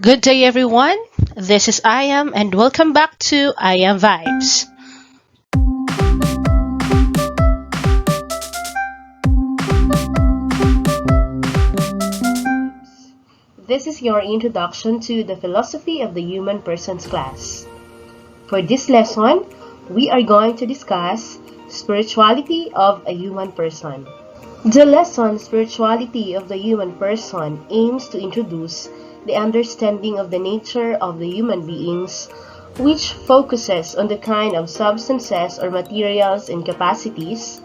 Good day, everyone. This is I Am, and welcome back to I Am Vibes. This is your introduction to the philosophy of the human person's class. For this lesson, we are going to discuss spirituality of a human person. The lesson Spirituality of the Human Person aims to introduce the understanding of the nature of the human beings, which focuses on the kind of substances or materials and capacities,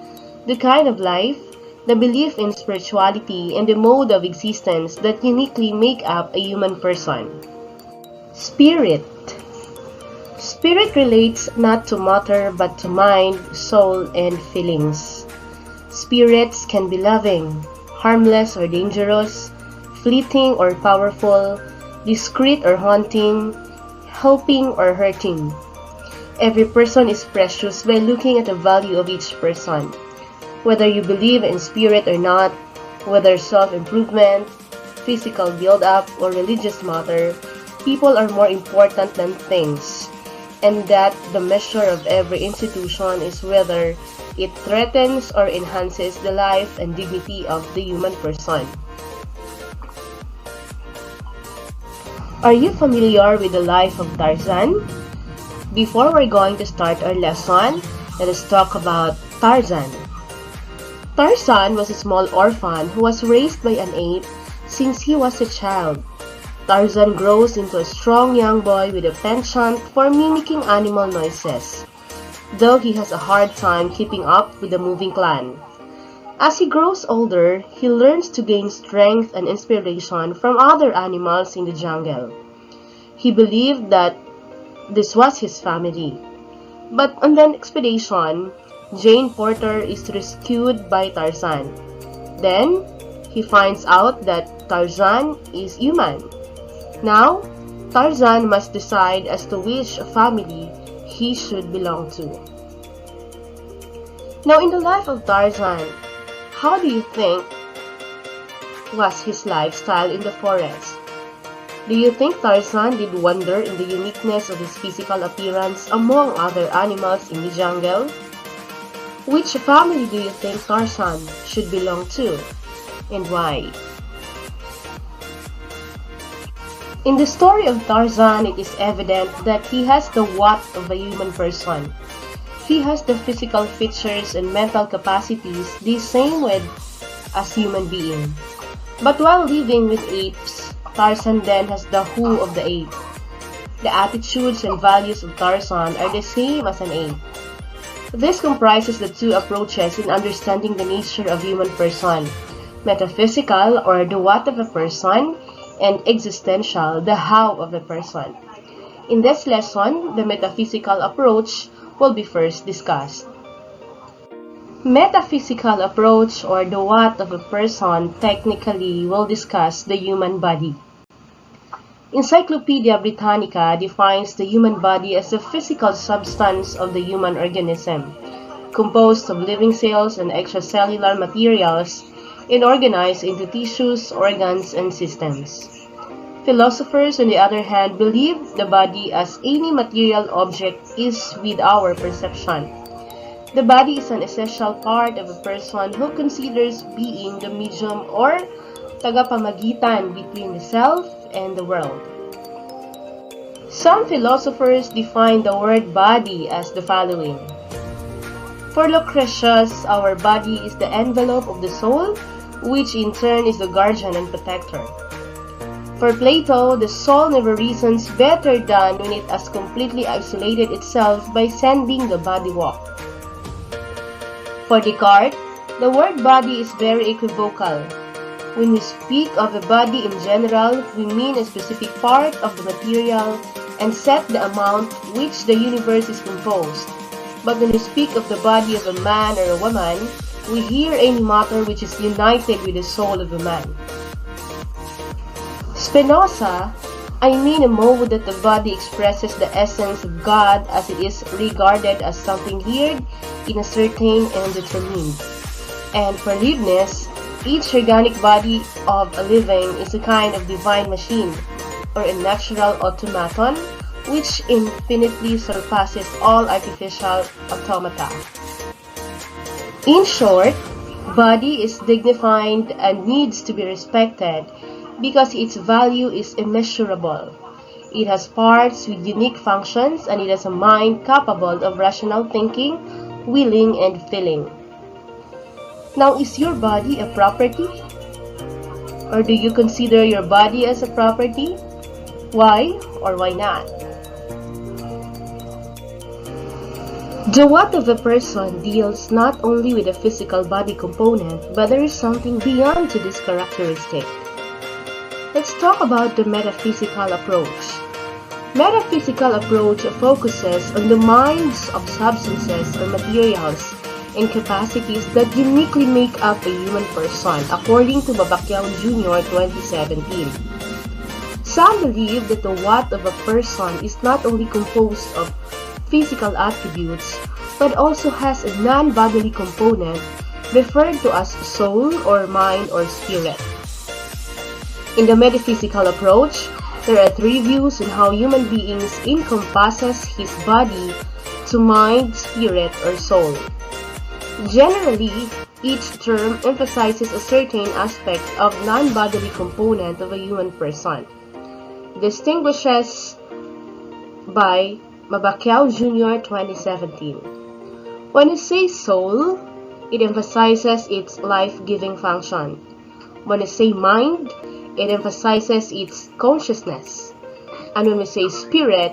the kind of life, the belief in spirituality, and the mode of existence that uniquely make up a human person. Spirit. Spirit relates not to matter but to mind, soul, and feelings. Spirits can be loving, harmless or dangerous, fleeting or powerful, discreet or haunting, helping or hurting. Every person is precious by looking at the value of each person. Whether you believe in spirit or not, whether self-improvement, physical build-up, or religious matter, people are more important than things, and that the measure of every institution is whether it threatens or enhances the life and dignity of the human person. Are you familiar with the life of Tarzan? Before we're going to start our lesson, let us talk about Tarzan. Tarzan was a small orphan who was raised by an ape since he was a child. Tarzan grows into a strong young boy with a penchant for mimicking animal noises, though he has a hard time keeping up with the moving clan. As he grows older, he learns to gain strength and inspiration from other animals in the jungle. He believed that this was his family. But on an expedition, Jane Porter is rescued by Tarzan. Then, he finds out that Tarzan is human. Now, Tarzan must decide as to which family he should belong to. Now, in the life of Tarzan, how do you think was his lifestyle in the forest? Do you think Tarzan did wonder in the uniqueness of his physical appearance among other animals in the jungle? Which family do you think Tarzan should belong to, and why? In the story of Tarzan, it is evident that he has the what of a human person. He has the physical features and mental capacities the same with as human being. But while living with apes, Tarzan then has the who of the ape. The attitudes and values of Tarzan are the same as an ape. This comprises the two approaches in understanding the nature of human person: metaphysical, or the what of a person, and existential, the how of a person. In this lesson, the metaphysical approach will be first discussed. Metaphysical approach, or the what of a person, technically will discuss the human body. Encyclopedia Britannica defines the human body as the physical substance of the human organism, composed of living cells and extracellular materials, and organized into tissues, organs, and systems. Philosophers, on the other hand, believe the body as any material object is with our perception. The body is an essential part of a person who considers being the medium or tagapamagitan between the self and the world. Some philosophers define the word body as the following. For Lucretius, our body is the envelope of the soul, which in turn is the guardian and protector. For Plato, the soul never reasons better than when it has completely isolated itself by sending the body walk. For Descartes, the word body is very equivocal. When we speak of a body in general, we mean a specific part of the material and set the amount which the universe is composed. But when we speak of the body of a man or a woman, we hear any matter which is united with the soul of a man. Spinoza, I mean a mode that the body expresses the essence of God as it is regarded as something weird, uncertain, and determined. And for Leibniz, each organic body of a living is a kind of divine machine, or a natural automaton which infinitely surpasses all artificial automata. In short, body is dignified and needs to be respected because its value is immeasurable. It has parts with unique functions, and it has a mind capable of rational thinking, willing, and feeling. Now, is your body a property? Or do you consider your body as a property? Why or why not? The what of a person deals not only with a physical body component, but there is something beyond to this characteristic. Let's talk about the metaphysical approach. Metaphysical approach focuses on the minds of substances or materials and capacities that uniquely make up a human person, according to Babacchiao Jr. 2017. Some believe that the what of a person is not only composed of physical attributes, but also has a non-bodily component referred to as soul or mind or spirit. In the metaphysical approach, there are three views on how human beings encompasses his body to mind, spirit, or soul. Generally, each term emphasizes a certain aspect of non-bodily component of a human person. Distinguishes by Babacchiao Jr. 2017. When you say soul, it emphasizes its life-giving function. When you say mind, it emphasizes its consciousness. And when we say spirit,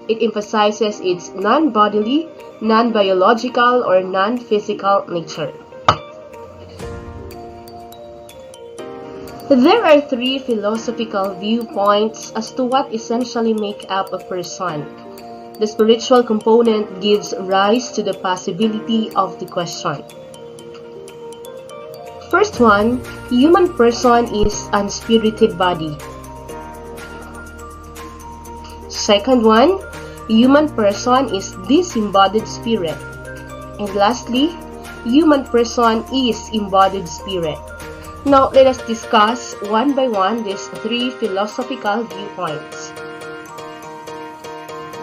it emphasizes its non-bodily, non-biological, or non-physical nature. There are three philosophical viewpoints as to what essentially make up a person. The spiritual component gives rise to the possibility of the question. First one, human person is unspirited body. Second one, human person is disembodied spirit. And lastly, human person is embodied spirit. Now, let us discuss one by one these three philosophical viewpoints.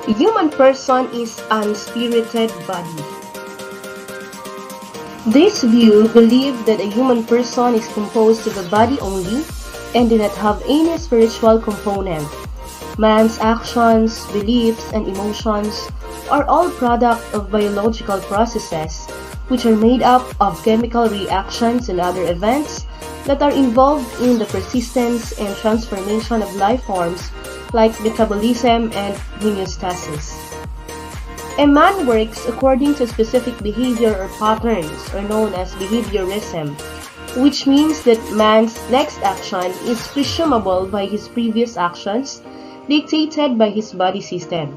Human person is unspirited body. This view believes that a human person is composed of a body only and do not have any spiritual component. Man's actions, beliefs, and emotions are all product of biological processes which are made up of chemical reactions and other events that are involved in the persistence and transformation of life forms like metabolism and homeostasis. A man works according to specific behavior or patterns, or known as behaviorism, which means that man's next action is presumable by his previous actions, dictated by his body system.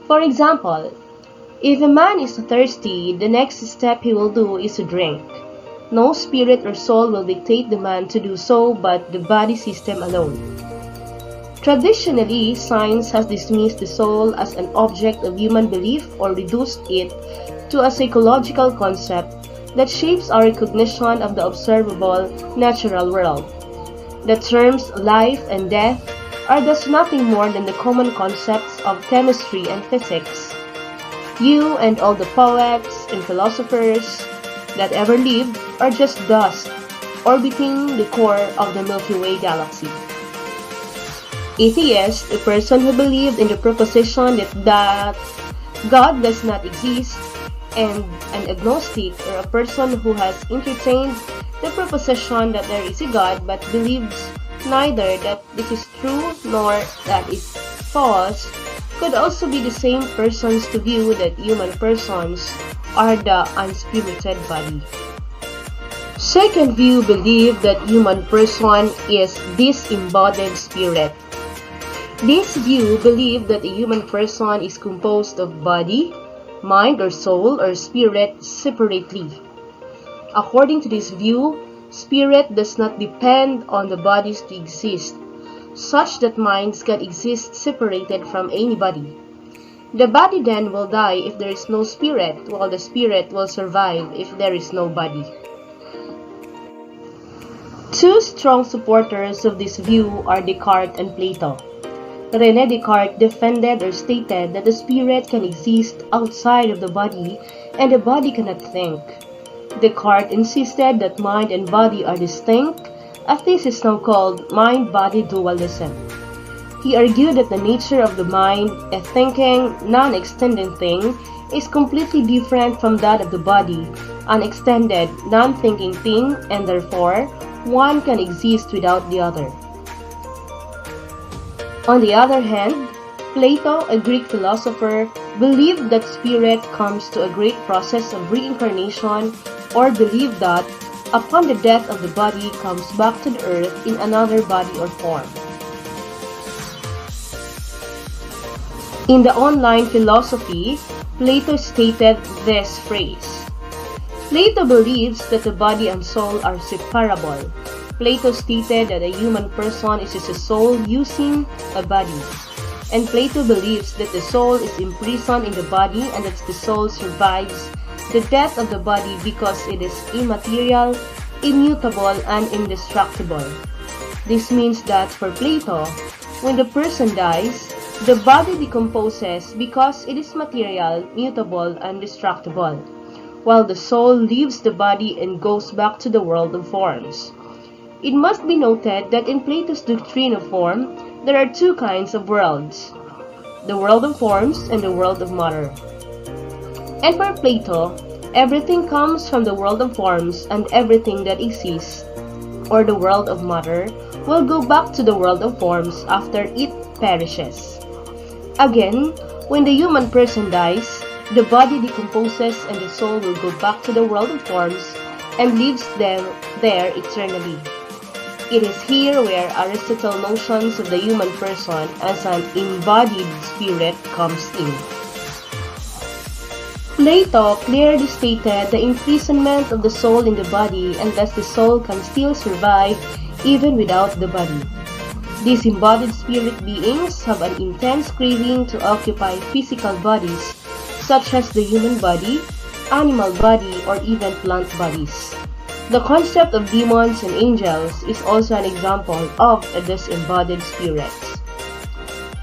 For example, if a man is thirsty, the next step he will do is to drink. No spirit or soul will dictate the man to do so, but the body system alone. Traditionally, science has dismissed the soul as an object of human belief or reduced it to a psychological concept that shapes our cognition of the observable natural world. The terms life and death are thus nothing more than the common concepts of chemistry and physics. You and all the poets and philosophers that ever lived are just dust orbiting the core of the Milky Way galaxy. Atheist, a person who believed in the proposition that God does not exist, and an agnostic, or a person who has entertained the proposition that there is a God but believes neither that this is true nor that it's false, could also be the same persons to view that human persons are the unspirited body. Second view believe that human person is disembodied spirit. This view believe that a human person is composed of body, mind or soul or spirit separately. According to this view, spirit does not depend on the bodies to exist, such that minds can exist separated from any body. The body then will die if there is no spirit, while the spirit will survive if there is no body. Two strong supporters of this view are Descartes and Plato. René Descartes defended or stated that the spirit can exist outside of the body and the body cannot think. Descartes insisted that mind and body are distinct, a thesis now called mind-body dualism. He argued that the nature of the mind, a thinking, non-extending thing, is completely different from that of the body, an extended, non-thinking thing, and therefore, one can exist without the other. On the other hand, Plato, a Greek philosopher, believed that spirit comes to a great process of reincarnation, or believed that, upon the death of the body, comes back to the earth in another body or form. In the Online Philosophy, Plato stated this phrase. Plato believes that the body and soul are separable. Plato stated that a human person is just a soul using a body. And Plato believes that the soul is imprisoned in the body and that the soul survives the death of the body because it is immaterial, immutable, and indestructible. This means that for Plato, when the person dies, the body decomposes because it is material, mutable, and destructible, while the soul leaves the body and goes back to the world of forms. It must be noted that in Plato's doctrine of form, there are two kinds of worlds, the world of forms and the world of matter. And for Plato, everything comes from the world of forms and everything that exists, or the world of matter, will go back to the world of forms after it perishes. Again, when the human person dies, the body decomposes and the soul will go back to the world of forms and lives there eternally. It is here where Aristotle's notions of the human person as an embodied spirit comes in. Plato clearly stated the imprisonment of the soul in the body, and thus the soul can still survive even without the body. These embodied spirit beings have an intense craving to occupy physical bodies, such as the human body, animal body, or even plant bodies. The concept of demons and angels is also an example of a disembodied spirit.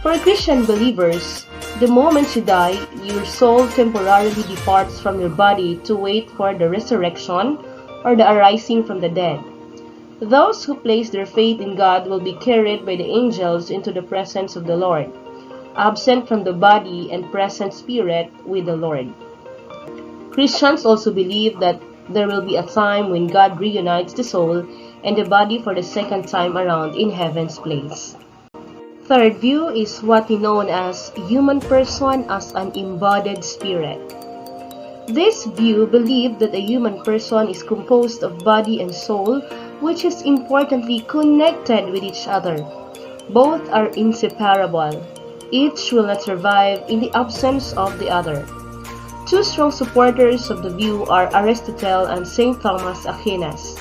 For Christian believers, the moment you die, your soul temporarily departs from your body to wait for the resurrection or the arising from the dead. Those who place their faith in God will be carried by the angels into the presence of the Lord, absent from the body and present spirit with the Lord. Christians also believe that there will be a time when God reunites the soul and the body for the second time around in heaven's place. Third view is what we know as human person as an embodied spirit. This view believed that a human person is composed of body and soul, which is importantly connected with each other. Both are inseparable. Each will not survive in the absence of the other. Two strong supporters of the view are Aristotle and St. Thomas Aquinas.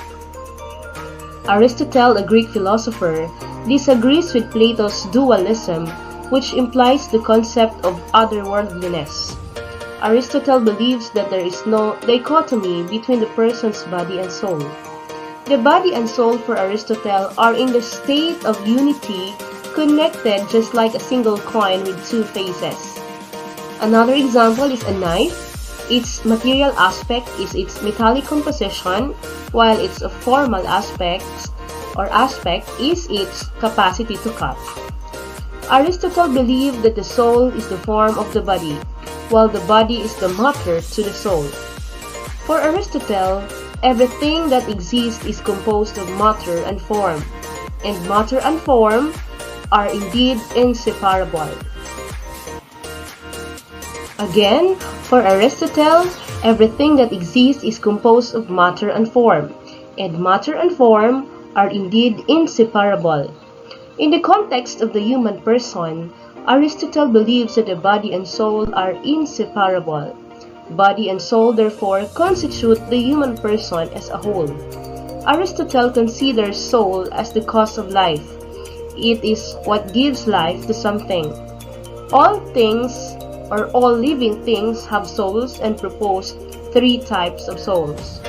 Aristotle, a Greek philosopher, disagrees with Plato's dualism, which implies the concept of otherworldliness. Aristotle believes that there is no dichotomy between the person's body and soul. The body and soul for Aristotle are in the state of unity, connected just like a single coin with two faces. Another example is a knife. Its material aspect is its metallic composition, while its formal aspect is its capacity to cut. Aristotle believed that the soul is the form of the body, while the body is the matter to the soul. For Aristotle, everything that exists is composed of matter and form, and matter and form are indeed inseparable. Again, for Aristotle, everything that exists is composed of matter and form, and matter and form are indeed inseparable. In the context of the human person, Aristotle believes that the body and soul are inseparable. Body and soul therefore constitute the human person as a whole. Aristotle considers soul as the cause of life. It is what gives life to something. All things or all living things have souls and proposed three types of souls.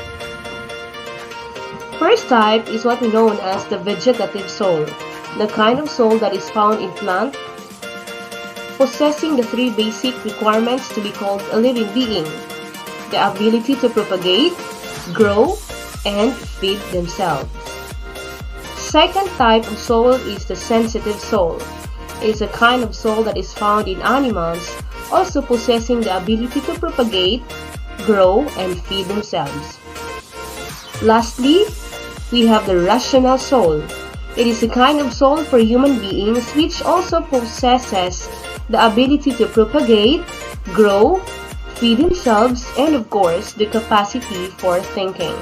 first type is what we know as the vegetative soul, the kind of soul that is found in plant, possessing the three basic requirements to be called a living being: the ability to propagate, grow, and feed themselves. Second type of soul is the sensitive soul. It is a kind of soul that is found in animals, also possessing the ability to propagate, grow, and feed themselves. Lastly, we have the rational soul. It is a kind of soul for human beings which also possesses the ability to propagate, grow, feed themselves, and of course, the capacity for thinking.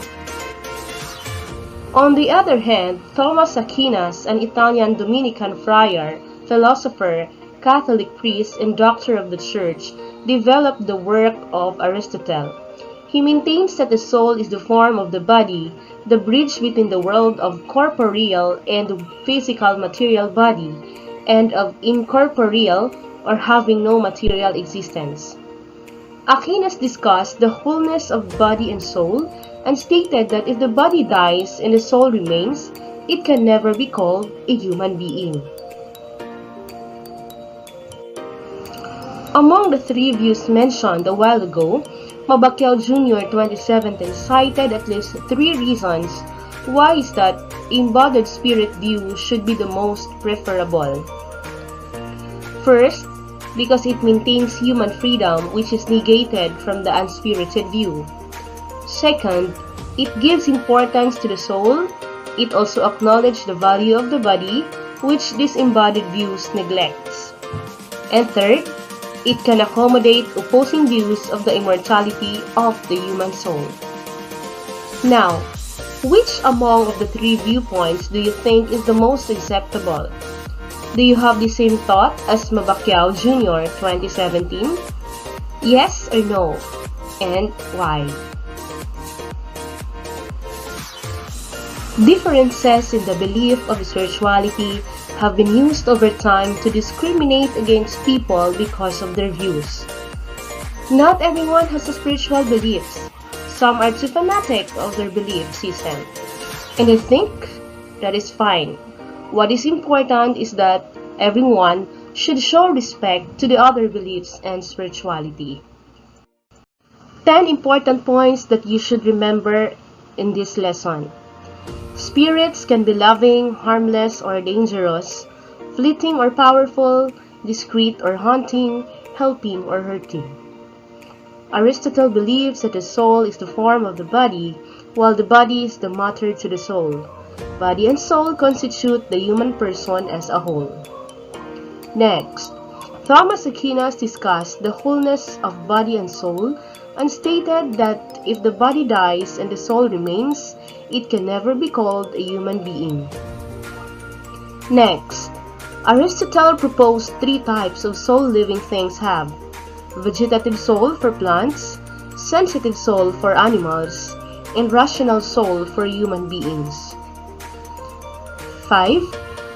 On the other hand, Thomas Aquinas, an Italian Dominican friar, philosopher, Catholic priest, and doctor of the Church, developed the work of Aristotle. He maintains that the soul is the form of the body, the bridge between the world of corporeal and physical material body, and of incorporeal or having no material existence. Aquinas discussed the wholeness of body and soul and stated that if the body dies and the soul remains, it can never be called a human being. Among the three views mentioned a while ago, Mabacchio Jr. 2017 cited at least three reasons why is that embodied spirit view should be the most preferable. First, because it maintains human freedom which is negated from the unspirited view. Second, it gives importance to the soul. It also acknowledges the value of the body which disembodied views neglects. And third, it can accommodate opposing views of the immortality of the human soul. Now, which among of the three viewpoints do you think is the most acceptable? Do you have the same thought as Mabacchio Jr. 2017? Yes or no? And why? Differences in the belief of spirituality have been used over time to discriminate against people because of their views. Not everyone has a spiritual beliefs. Some are too fanatic of their belief system. And I think that is fine. What is important is that everyone should show respect to the other beliefs and spirituality. 10 important points that you should remember in this lesson. Spirits can be loving, harmless, or dangerous, fleeting or powerful, discreet or haunting, helping or hurting. Aristotle believes that the soul is the form of the body, while the body is the matter to the soul. Body and soul constitute the human person as a whole. Next, Thomas Aquinas discussed the wholeness of body and soul and stated that if the body dies and the soul remains, it can never be called a human being. Next, Aristotle proposed three types of soul-living things have: vegetative soul for plants, sensitive soul for animals, and rational soul for human beings. 5.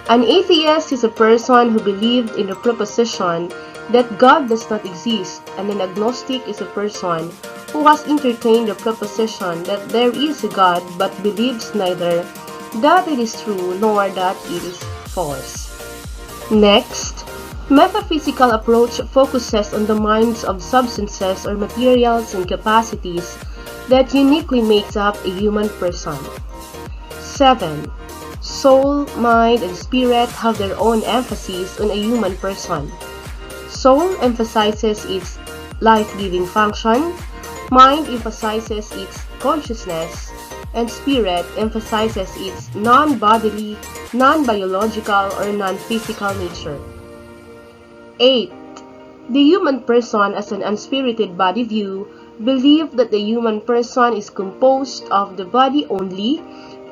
An atheist is a person who believed in the proposition that God does not exist, and an agnostic is a person who has entertained the proposition that there is a God but believes neither that it is true nor that it is false. Next, metaphysical approach focuses on the minds of substances or materials and capacities that uniquely makes up a human person. 7. Soul, mind, and spirit have their own emphasis on a human person. Soul emphasizes its life-giving function, mind emphasizes its consciousness, and spirit emphasizes its non-bodily, non-biological, or non-physical nature. 8. The human person as an unspirited body view believe that the human person is composed of the body only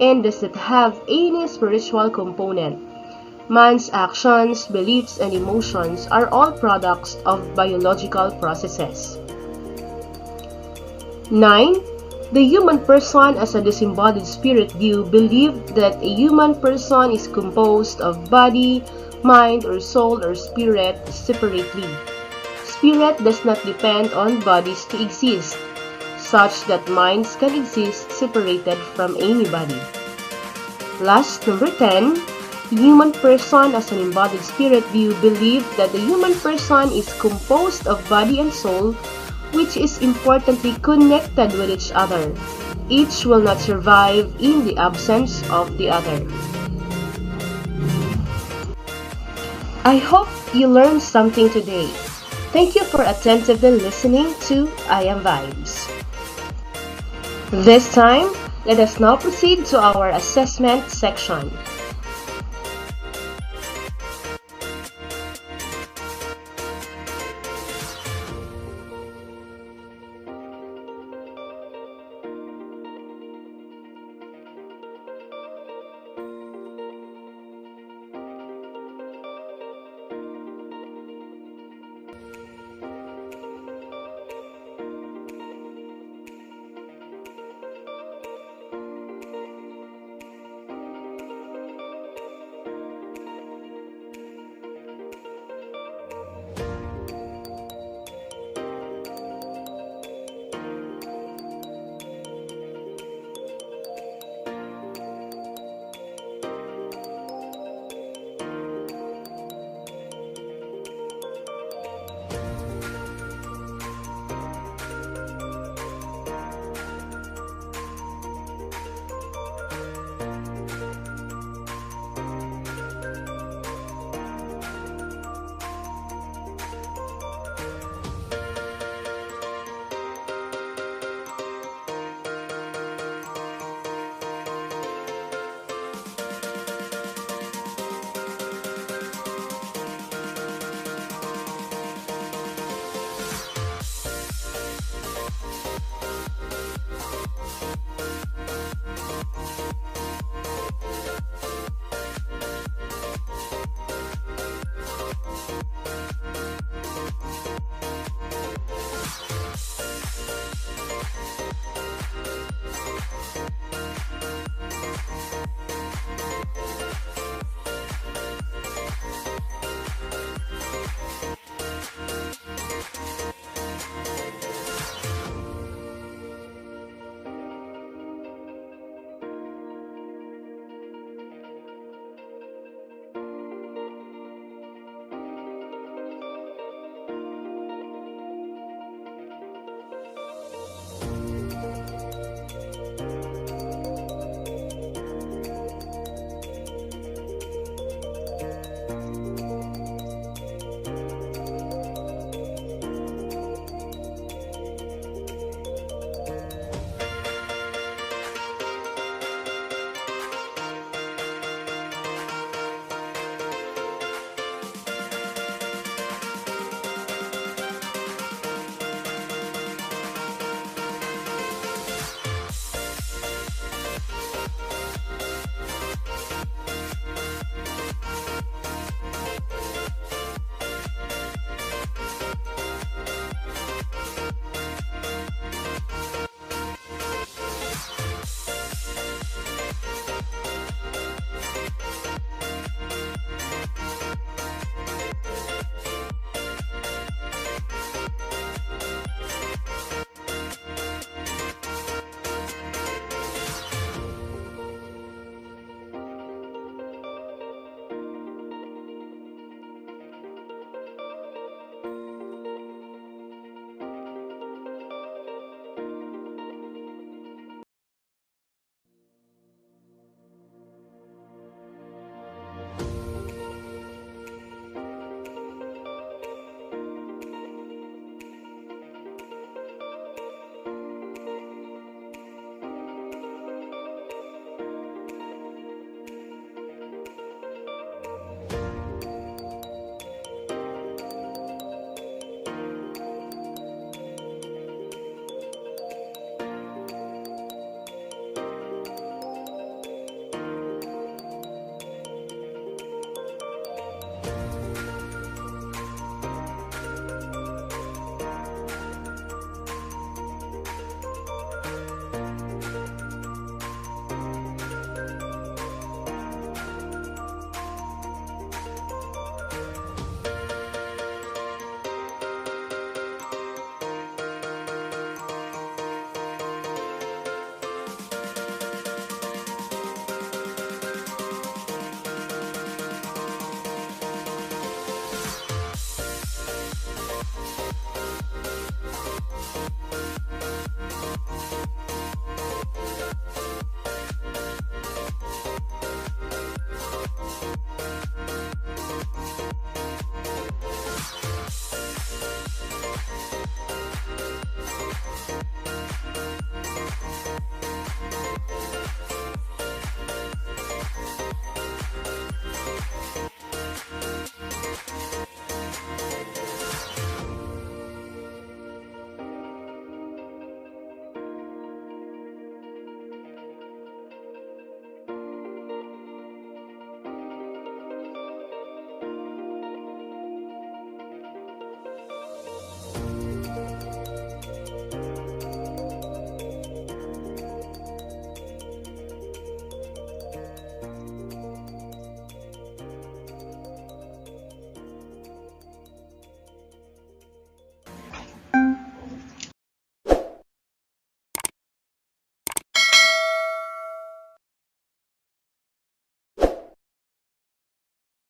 and does not have any spiritual component. Man's actions, beliefs, and emotions are all products of biological processes. 9. The human person as a disembodied spirit view believed that a human person is composed of body, mind, or soul or spirit separately. Spirit does not depend on bodies to exist, such that minds can exist separated from any body. Last, number 10, human person as an embodied spirit view believe that the human person is composed of body and soul, which is importantly connected with each other. Each will not survive in the absence of the other. I hope you learned something today. Thank you for attentively listening to I Am Vibes. This time, let us now proceed to our assessment section.